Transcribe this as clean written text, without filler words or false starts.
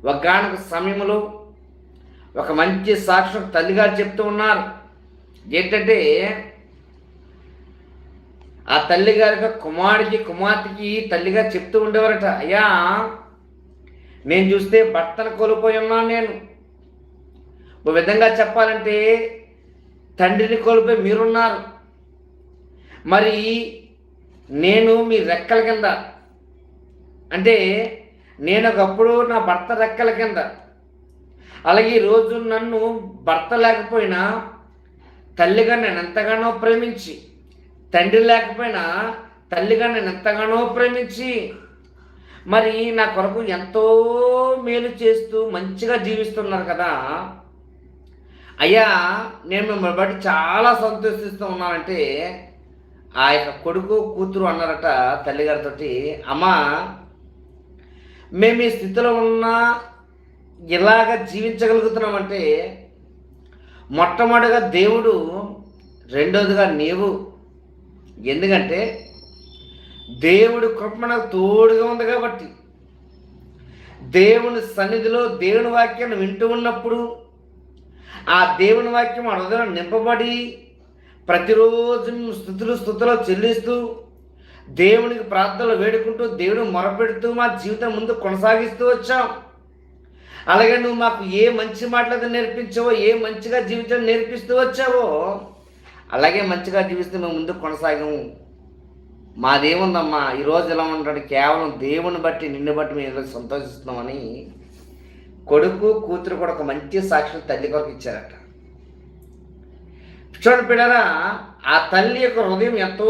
ఒకానొక సమయంలో ఒక మంచి సాక్ష్యం తల్లిగారు చెప్తూ ఉన్నారు. ఏంటంటే ఆ తల్లిగారికి కుమార్తెకి తల్లిగారు చెప్తూ ఉండేవారట, అయ్యా నేను చూస్తే భర్తను కోల్పోయి ఉన్నాను. నేను ఒక విధంగా చెప్పాలంటే తండ్రిని కోల్పోయి మీరున్నారు. మరి నేను మీ రెక్కల కింద, అంటే నేను ఒకప్పుడు నా భర్త రెక్కల కింద, అలాగే ఈరోజు నన్ను భర్త లేకపోయినా తల్లిగా నేను ఎంతగానో ప్రేమించి, తండ్రి లేకపోయినా తల్లిగా నేను ఎంతగానో ప్రేమించి, మరి నా కొరకు ఎంతో మేలు చేస్తూ మంచిగా జీవిస్తున్నారు కదా అయ్యా, నేను మిమ్మల్ని బట్టి చాలా సంతోషిస్తూ ఉన్నానంటే ఆ యొక్క కొడుకు కూతురు అన్నారట తల్లిగారితో, అమ్మా మేము ఈ స్థితిలో ఉన్నా ఇలాగ జీవించగలుగుతున్నామంటే మొట్టమొదటిగా దేవుడు, రెండోదిగా నీవు. ఎందుకంటే దేవుడి కృప మనకు తోడుగా ఉంది కాబట్టి, దేవుని సన్నిధిలో దేవుని వాక్యాన్ని వింటూ ఉన్నప్పుడు ఆ దేవుని వాక్యం మన హృదయంలో నింపబడి ప్రతిరోజు స్థుతులు చెల్లిస్తూ దేవునికి ప్రార్థనలు వేడుకుంటూ దేవుని మొరపెడుతూ మా జీవితం ముందు కొనసాగిస్తూ వచ్చాం. అలాగే నువ్వు మాకు ఏ మంచి మాటలు నేర్పించావో, ఏ మంచిగా జీవితం నేర్పిస్తూ వచ్చావో అలాగే మంచిగా జీవిస్తూ మేము ముందుకు కొనసాగాము. మాదేముందమ్మా ఈరోజు ఎలా ఉంటాడు, కేవలం దేవుని బట్టి నిన్ను బట్టి మేము ఈరోజు సంతోషిస్తున్నామని కొడుకు కూతురు కూడా ఒక మంచి సాక్ష్యం తల్లి కొరకు ఇచ్చారట. చూడండి పిల్లరా, ఆ తల్లి యొక్క హృదయం ఎంతో